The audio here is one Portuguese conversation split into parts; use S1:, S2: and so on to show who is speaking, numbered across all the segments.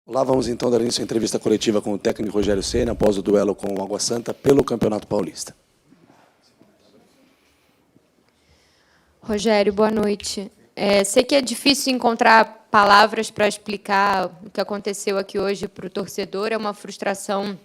S1: Lá vamos então dar início à entrevista coletiva com o técnico Rogério Ceni após o duelo com o Água Santa pelo Campeonato Paulista.
S2: Rogério, boa noite. Sei que é difícil encontrar palavras para explicar o que aconteceu aqui hoje para o torcedor, é uma frustração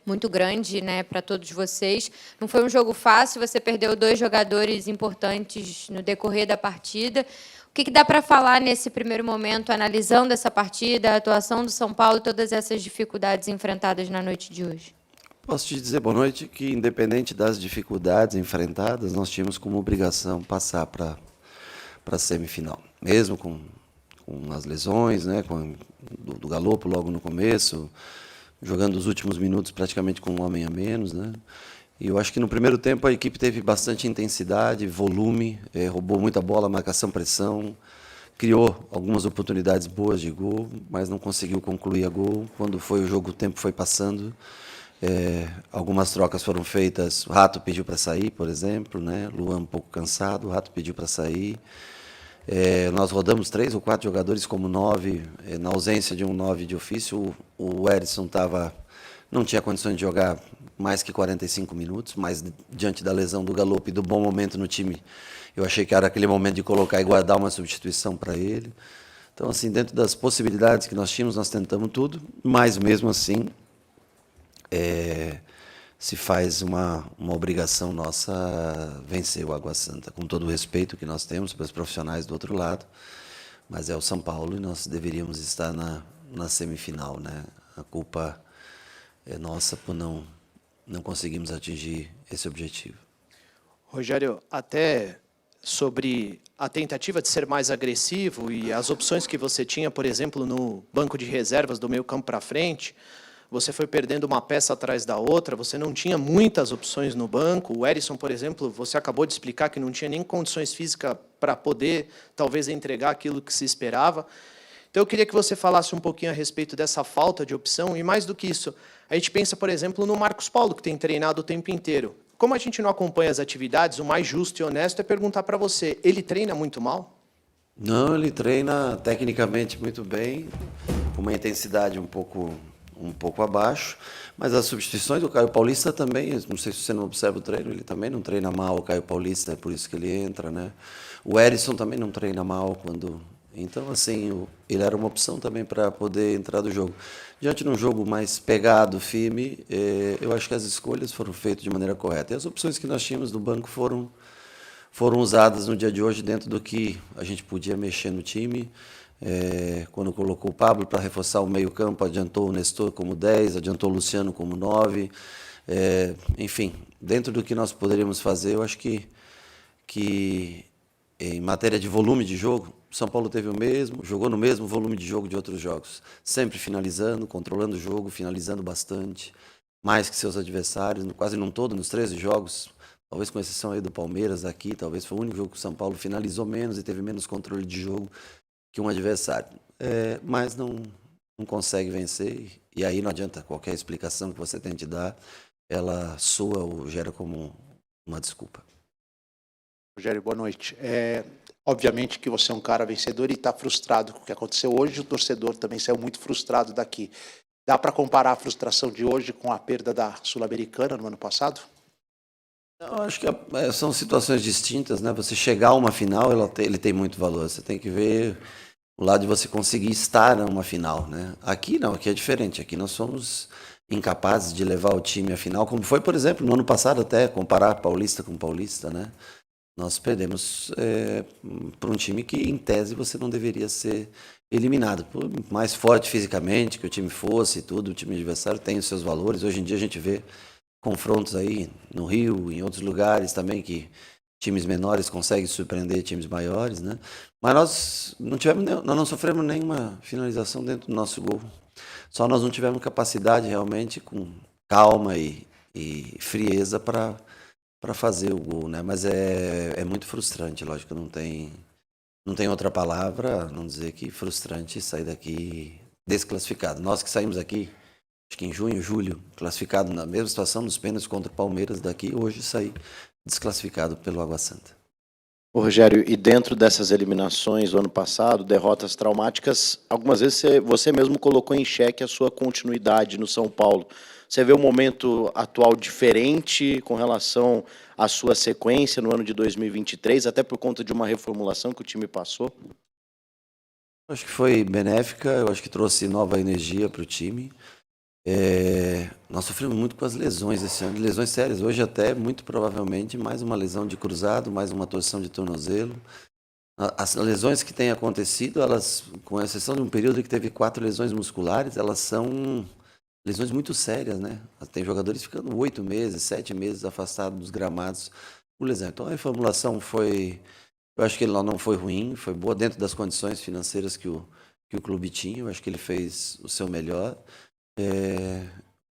S2: muito grande, né, para todos vocês. Não foi um jogo fácil, você perdeu 2 jogadores importantes no decorrer da partida. O que dá para falar nesse primeiro momento, analisando essa partida, a atuação do São Paulo e todas essas dificuldades enfrentadas na noite de hoje?
S3: Posso te dizer, boa noite, que independente das dificuldades enfrentadas, nós tínhamos como obrigação passar para a semifinal. Mesmo com as lesões, né, do Galopo logo no começo, jogando os últimos minutos praticamente com um homem a menos, né? E eu acho que no primeiro tempo a equipe teve bastante intensidade, volume, roubou muita bola, marcação, pressão, criou algumas oportunidades boas de gol, mas não conseguiu concluir a gol. Quando foi o jogo, o tempo foi passando. Algumas trocas foram feitas. O Rato pediu para sair, por exemplo, né? Luan um pouco cansado, o Rato pediu para sair. Nós rodamos 3 ou 4 jogadores como 9, na ausência de um 9 de ofício. O Erisson não tinha condições de jogar mais que 45 minutos, mas diante da lesão do Galopo e do bom momento no time, eu achei que era aquele momento de colocar e guardar uma substituição para ele. Então, assim, dentro das possibilidades que nós tínhamos, nós tentamos tudo, mas mesmo assim se faz uma obrigação nossa vencer o Água Santa, com todo o respeito que nós temos para os profissionais do outro lado, mas é o São Paulo e nós deveríamos estar na semifinal, né? A culpa é nossa por não conseguirmos atingir esse objetivo.
S4: Rogério, até sobre a tentativa de ser mais agressivo e as opções que você tinha, por exemplo, no banco de reservas do meio campo para frente, você foi perdendo uma peça atrás da outra, você não tinha muitas opções no banco. O Erisson, por exemplo, você acabou de explicar que não tinha nem condições físicas para poder, talvez, entregar aquilo que se esperava. Então, eu queria que você falasse um pouquinho a respeito dessa falta de opção, e mais do que isso, a gente pensa, por exemplo, no Marcos Paulo, que tem treinado o tempo inteiro. Como a gente não acompanha as atividades, o mais justo e honesto é perguntar para você, ele treina muito mal?
S3: Não, ele treina tecnicamente muito bem, com uma intensidade um pouco abaixo, mas as substituições do Caio Paulista também, não sei se você não observa o treino, ele também não treina mal, o Caio Paulista, é por isso que ele entra, né? O Erisson também não treina mal quando... Então, assim, ele era uma opção também para poder entrar do jogo. Diante de um jogo mais pegado, firme, eu acho que as escolhas foram feitas de maneira correta. E as opções que nós tínhamos do banco foram usadas no dia de hoje dentro do que a gente podia mexer no time. Quando colocou o Pablo para reforçar o meio-campo, adiantou o Nestor como 10, adiantou o Luciano como 9. Enfim, dentro do que nós poderíamos fazer, eu acho que em matéria de volume de jogo, o São Paulo teve o mesmo, jogou no mesmo volume de jogo de outros jogos, sempre finalizando, controlando o jogo, finalizando bastante, mais que seus adversários, quase num todo, nos 13 jogos, talvez com exceção aí do Palmeiras aqui, talvez foi o único jogo que o São Paulo finalizou menos e teve menos controle de jogo que um adversário. Mas não consegue vencer, e aí não adianta qualquer explicação que você tente dar, ela soa ou gera como uma desculpa.
S5: Rogério, boa noite. Obviamente que você é um cara vencedor e está frustrado com o que aconteceu hoje, o torcedor também saiu muito frustrado daqui. Dá para comparar a frustração de hoje com a perda da Sul-Americana no ano passado?
S3: Eu acho que são situações distintas, né? Você chegar a uma final, ele tem muito valor. Você tem que ver o lado de você conseguir estar numa final, né? Aqui não, aqui é diferente. Aqui nós somos incapazes de levar o time à final, como foi, por exemplo, no ano passado até, comparar Paulista com Paulista, né? Nós perdemos para um time que, em tese, você não deveria ser eliminado. Por mais forte fisicamente que o time fosse e tudo, o time adversário tem os seus valores. Hoje em dia a gente vê confrontos aí no Rio, em outros lugares também, que times menores conseguem surpreender times maiores, né? Mas nós não sofremos nenhuma finalização dentro do nosso gol. Só nós não tivemos capacidade realmente, com calma e frieza para fazer o gol, né? Mas é muito frustrante, lógico, não tem outra palavra a não dizer que frustrante sair daqui desclassificado. Nós que saímos aqui, acho que em junho, julho, classificado na mesma situação, nos pênaltis contra o Palmeiras daqui, hoje saí desclassificado pelo Água Santa.
S6: Ô, Rogério, e dentro dessas eliminações do ano passado, derrotas traumáticas, algumas vezes você mesmo colocou em xeque a sua continuidade no São Paulo. Você vê o momento atual diferente com relação à sua sequência no ano de 2023, até por conta de uma reformulação que o time passou?
S3: Acho que foi benéfica, eu acho que trouxe nova energia para o time. Nós sofremos muito com as lesões esse ano, lesões sérias. Hoje até, muito provavelmente, mais uma lesão de cruzado, mais uma torção de tornozelo. As lesões que têm acontecido, elas, com exceção de um período que teve 4 lesões musculares, elas são lesões muito sérias, né? Tem jogadores ficando 8 meses, 7 meses afastados dos gramados por lesão. Então a reformulação foi, eu acho que ela não foi ruim, foi boa dentro das condições financeiras que o clube tinha. Eu acho que ele fez o seu melhor.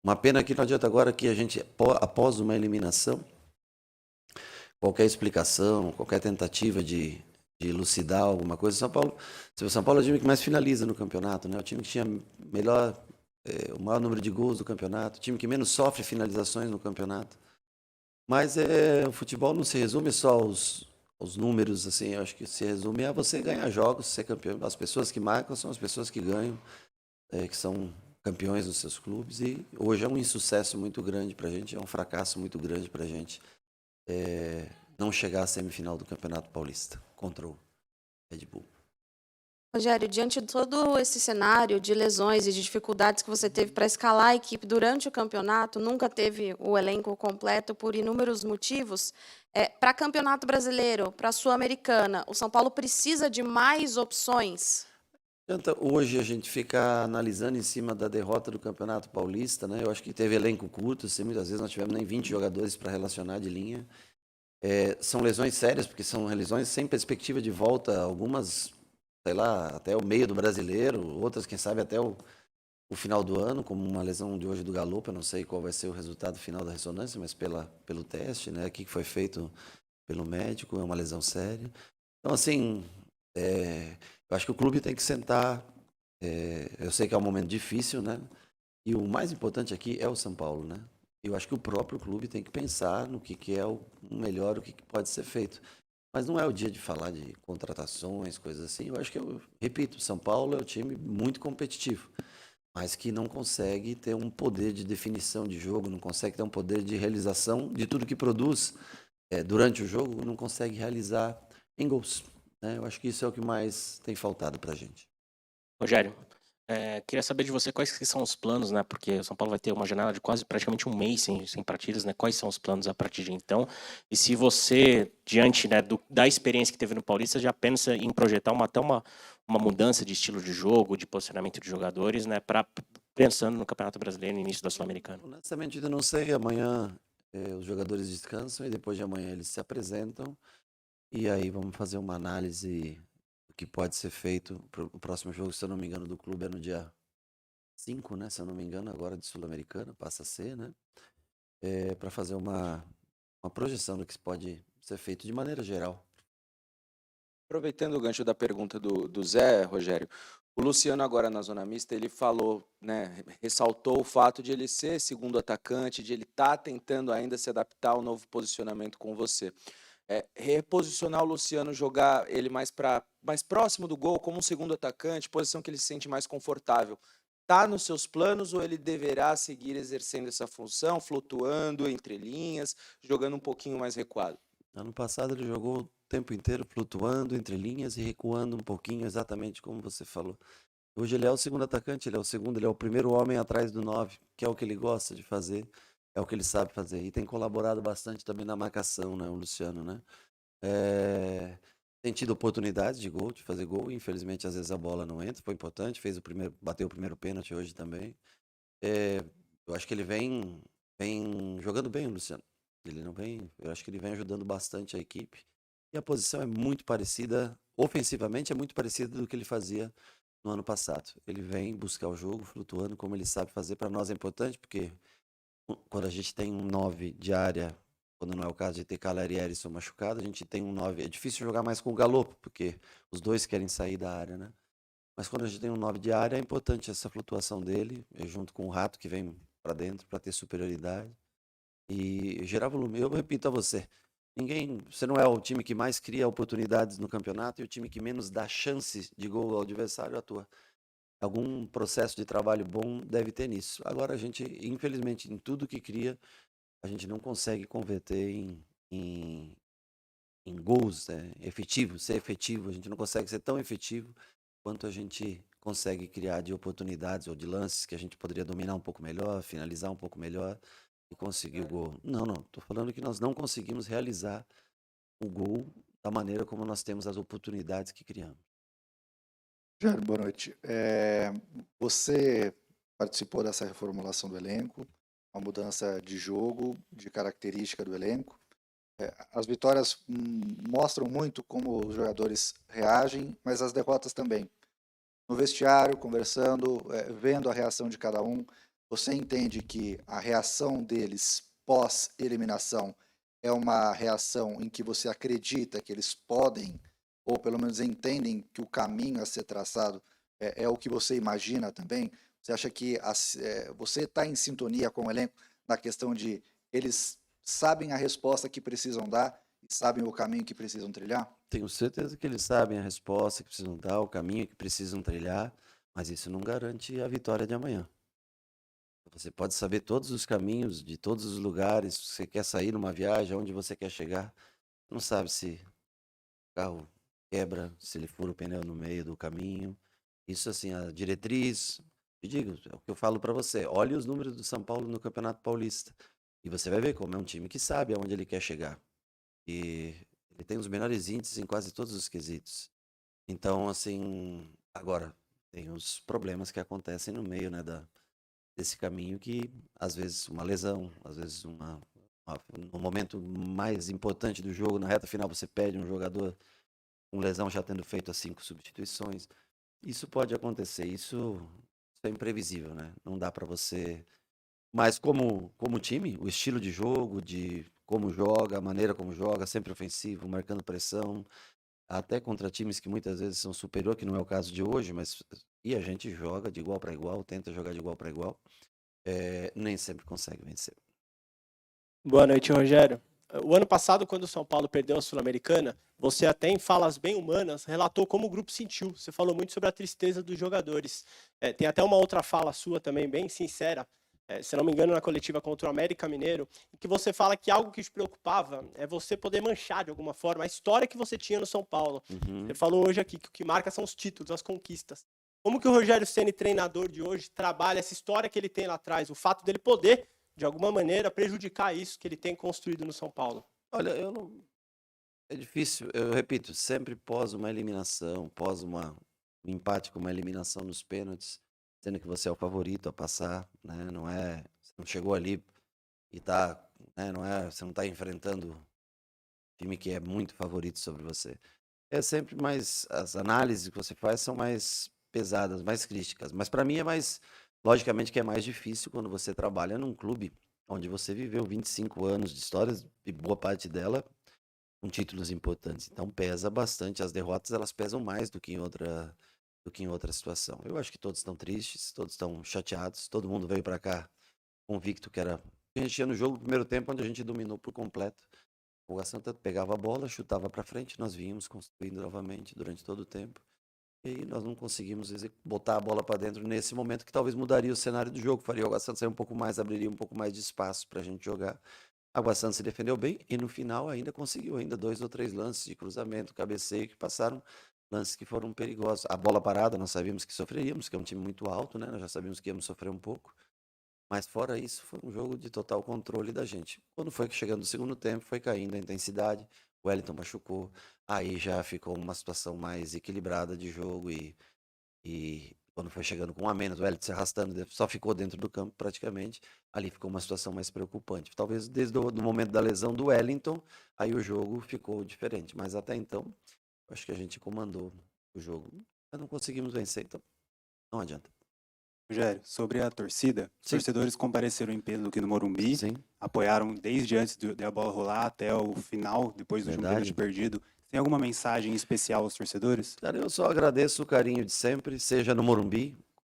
S3: Uma pena que não adianta agora que a gente, após uma eliminação, qualquer explicação, qualquer tentativa de elucidar alguma coisa, o São Paulo é o time que mais finaliza no campeonato, né? O time que tinha o maior número de gols do campeonato, o time que menos sofre finalizações no campeonato. Mas o futebol não se resume só aos números, assim, eu acho que se resume a você ganhar jogos, ser campeão. As pessoas que marcam são as pessoas que ganham, que são campeões dos seus clubes, e hoje é um insucesso muito grande para a gente, é um fracasso muito grande para a gente não chegar à semifinal do Campeonato Paulista contra o Red Bull.
S7: Rogério, diante de todo esse cenário de lesões e de dificuldades que você teve para escalar a equipe durante o campeonato, nunca teve o elenco completo por inúmeros motivos, para Campeonato Brasileiro, para a Sul-Americana, o São Paulo precisa de mais opções?
S3: Adianta hoje a gente ficar analisando em cima da derrota do Campeonato Paulista, né? Eu acho que teve elenco curto, assim, muitas vezes não tivemos nem 20 jogadores para relacionar de linha. São lesões sérias, porque são lesões sem perspectiva de volta, algumas, sei lá, até o meio do brasileiro, outras, quem sabe, até o final do ano, como uma lesão de hoje do Galopo. Eu não sei qual vai ser o resultado final da ressonância, mas pelo teste, né, aqui que foi feito pelo médico, é uma lesão séria. Então, assim, eu acho que o clube tem que sentar. Eu sei que é um momento difícil, né? E o mais importante aqui é o São Paulo, né? Eu acho que o próprio clube tem que pensar no que é o melhor, o que pode ser feito. Mas não é o dia de falar de contratações, coisas assim. Eu acho que, eu repito, o São Paulo é um time muito competitivo, mas que não consegue ter um poder de definição de jogo, não consegue ter um poder de realização de tudo que produz durante o jogo, não consegue realizar em gols, né? Eu acho que isso é o que mais tem faltado para a gente.
S8: Rogério, queria saber de você quais que são os planos, né? Porque o São Paulo vai ter uma janela de quase praticamente um mês sem partidas, né? Quais são os planos a partir de então? E se você, diante, né, da experiência que teve no Paulista, já pensa em projetar até uma mudança de estilo de jogo, de posicionamento de jogadores, né? Pensando no Campeonato Brasileiro, no início da Sul-Americana.
S3: Honestamente, eu não sei. Amanhã os jogadores descansam e depois de amanhã eles se apresentam. E aí vamos fazer uma análise do que pode ser feito para o próximo jogo, se eu não me engano, do clube é no dia 5, né? Se eu não me engano, agora de Sul-Americana, passa a ser, né? Para fazer uma projeção do que pode ser feito de maneira geral.
S9: Aproveitando o gancho da pergunta do Zé, Rogério, o Luciano agora na zona mista, ele falou, né, ressaltou o fato de ele ser segundo atacante, de ele estar tentando ainda se adaptar ao novo posicionamento com você. Reposicionar o Luciano, jogar ele mais próximo do gol, como um segundo atacante, posição que ele se sente mais confortável. Está nos seus planos ou ele deverá seguir exercendo essa função, flutuando entre linhas, jogando um pouquinho mais recuado?
S3: Ano passado ele jogou o tempo inteiro flutuando entre linhas e recuando um pouquinho, exatamente como você falou. Hoje ele é o segundo atacante, ele é o primeiro homem atrás do 9, que é o que ele gosta de fazer, é o que ele sabe fazer. E tem colaborado bastante também na marcação, né, o Luciano, né? Tem tido oportunidades de gol, de fazer gol, e infelizmente às vezes a bola não entra, foi importante, bateu o primeiro pênalti hoje também. Eu acho que ele vem jogando bem, o Luciano. Eu acho que ele vem ajudando bastante a equipe. E a posição é muito parecida, ofensivamente é muito parecida do que ele fazia no ano passado. Ele vem buscar o jogo, flutuando como ele sabe fazer. Para nós é importante, porque quando a gente tem um 9 de área, quando não é o caso de ter Caleri e Erisson machucado, a gente tem um 9. É difícil jogar mais com o Galopo, porque os dois querem sair da área, né? Mas quando a gente tem um 9 de área, é importante essa flutuação dele, junto com o Rato, que vem para dentro para ter superioridade. E gerar volume. Eu repito a você, Você não é o time que mais cria oportunidades no campeonato e o time que menos dá chance de gol ao adversário atua. Algum processo de trabalho bom deve ter nisso. Agora a gente, infelizmente, em tudo que cria, a gente não consegue converter em gols, né, efetivos, ser efetivo. A gente não consegue ser tão efetivo quanto a gente consegue criar de oportunidades ou de lances que a gente poderia dominar um pouco melhor, finalizar um pouco melhor e conseguir o gol. Não, estou falando que nós não conseguimos realizar o gol da maneira como nós temos as oportunidades que criamos.
S10: Jair, boa noite. Você participou dessa reformulação do elenco, uma mudança de jogo, de característica do elenco. As vitórias mostram muito como os jogadores reagem, mas as derrotas também. No vestiário, conversando, vendo a reação de cada um, você entende que a reação deles pós-eliminação é uma reação em que você acredita que eles podem, ou pelo menos entendem que o caminho a ser traçado é o que você imagina também? Você acha que você está em sintonia com o elenco na questão de eles sabem a resposta que precisam dar e sabem o caminho que precisam trilhar?
S3: Tenho certeza que eles sabem a resposta que precisam dar, o caminho que precisam trilhar, mas isso não garante a vitória de amanhã. Você pode saber todos os caminhos de todos os lugares, você quer sair numa viagem, aonde você quer chegar, não sabe se o carro quebra, se ele fura o pneu no meio do caminho. Isso assim, a diretriz, te digo, é o que eu falo para você, olhe os números do São Paulo no Campeonato Paulista e você vai ver como é um time que sabe aonde ele quer chegar. E ele tem os menores índices em quase todos os quesitos. Então, assim, agora, tem os problemas que acontecem no meio, né, desse caminho que, às vezes, uma lesão, às vezes, no momento mais importante do jogo, na reta final, você perde um jogador com lesão já tendo feito as 5 substituições. Isso pode acontecer, isso é imprevisível, né? Não dá para você... Mas como time, o estilo de jogo, de como joga, a maneira como joga, sempre ofensivo, marcando pressão, até contra times que muitas vezes são superior, que não é o caso de hoje, mas e a gente joga de igual para igual, tenta jogar de igual para igual, nem sempre consegue vencer.
S11: Boa noite, Rogério. O ano passado, quando o São Paulo perdeu a Sul-Americana, você até em falas bem humanas relatou como o grupo sentiu. Você falou muito sobre a tristeza dos jogadores. Tem até uma outra fala sua também, bem sincera, se não me engano, na coletiva contra o América Mineiro, em que você fala que algo que te preocupava é você poder manchar de alguma forma a história que você tinha no São Paulo. Você falou hoje aqui que o que marca são os títulos, as conquistas. Como que o Rogério Ceni, treinador de hoje, trabalha essa história que ele tem lá atrás, o fato dele poder, de alguma maneira, prejudicar isso que ele tem construído no São Paulo?
S3: Olha, é difícil, eu repito, sempre pós uma eliminação, pós um empate com uma eliminação nos pênaltis, sendo que você é o favorito a passar, né? Você não chegou ali e tá, né? Você não está enfrentando um time que é muito favorito sobre você. É sempre mais, as análises que você faz são mais pesadas, mais críticas, mas para mim logicamente que é mais difícil quando você trabalha num clube onde você viveu 25 anos de histórias e boa parte dela com títulos importantes. Então pesa bastante, as derrotas elas pesam mais do que em outra situação. Eu acho que todos estão tristes, todos estão chateados, todo mundo veio para cá convicto que era... A gente ia no jogo no primeiro tempo onde a gente dominou por completo. O Água Santa pegava a bola, chutava para frente, nós vínhamos construindo novamente durante todo o tempo. E nós não conseguimos botar a bola para dentro nesse momento que talvez mudaria o cenário do jogo, faria o Água Santa sair um pouco mais, abriria um pouco mais de espaço para a gente jogar. A Água Santa se defendeu bem e no final ainda conseguiu 2 ou 3 lances de cruzamento, cabeceio, que passaram lances que foram perigosos. A bola parada nós sabíamos que sofreríamos, que é um time muito alto, né? Nós já sabíamos que íamos sofrer um pouco. Mas fora isso, foi um jogo de total controle da gente. Quando foi chegando no segundo tempo, foi caindo a intensidade, o Wellington machucou, aí já ficou uma situação mais equilibrada de jogo e quando foi chegando com 1 a menos, o Wellington se arrastando, só ficou dentro do campo praticamente, ali ficou uma situação mais preocupante. Talvez desde o momento da lesão do Wellington, aí o jogo ficou diferente, mas até então, acho que a gente comandou o jogo, mas não conseguimos vencer, então não adianta.
S12: Rogério, sobre a torcida, os
S3: Sim.
S12: torcedores compareceram em peso aqui no Morumbi,
S3: Sim.
S12: apoiaram desde antes da bola rolar até o final, depois do jogo
S3: Verdade.
S12: de perdido. Tem alguma mensagem especial aos torcedores?
S3: Cara, eu só agradeço o carinho de sempre, seja no Morumbi,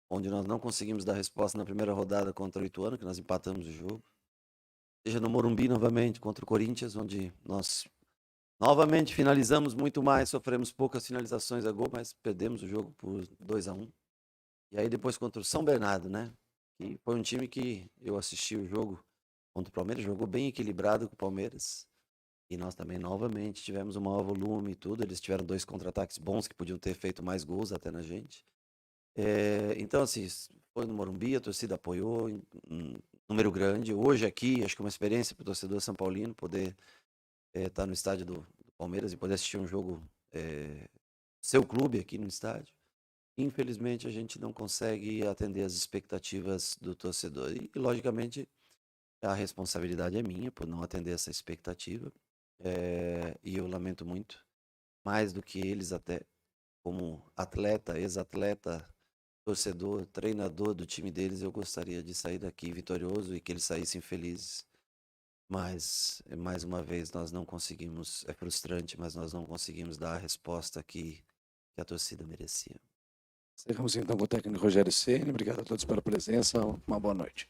S3: onde nós não conseguimos dar resposta na primeira rodada contra o Ituano, que nós empatamos o jogo. seja no Morumbi novamente contra o Corinthians, onde nós novamente finalizamos muito mais, sofremos poucas finalizações a gol, mas perdemos o jogo por 2-1. E aí depois contra o São Bernardo, né? Que foi um time que eu assisti o jogo contra o Palmeiras, jogou bem equilibrado com o Palmeiras. E nós também novamente tivemos um maior volume e tudo. Eles tiveram 2 contra-ataques bons que podiam ter feito mais gols até na gente. Então, assim, foi no Morumbi, a torcida apoiou em número grande. Hoje aqui, acho que é uma experiência para o torcedor são paulino poder estar no estádio do Palmeiras e poder assistir um jogo seu clube aqui no estádio. Infelizmente, a gente não consegue atender as expectativas do torcedor. E logicamente, a responsabilidade é minha por não atender essa expectativa. E eu lamento muito, mais do que eles até, como atleta, ex-atleta, torcedor, treinador do time deles, eu gostaria de sair daqui vitorioso e que eles saíssem felizes. Mas, mais uma vez, nós não conseguimos, é frustrante, mas nós não conseguimos dar a resposta que a torcida merecia.
S1: Encerramos então com o técnico Rogério Ceni. Obrigado a todos pela presença. Uma boa noite.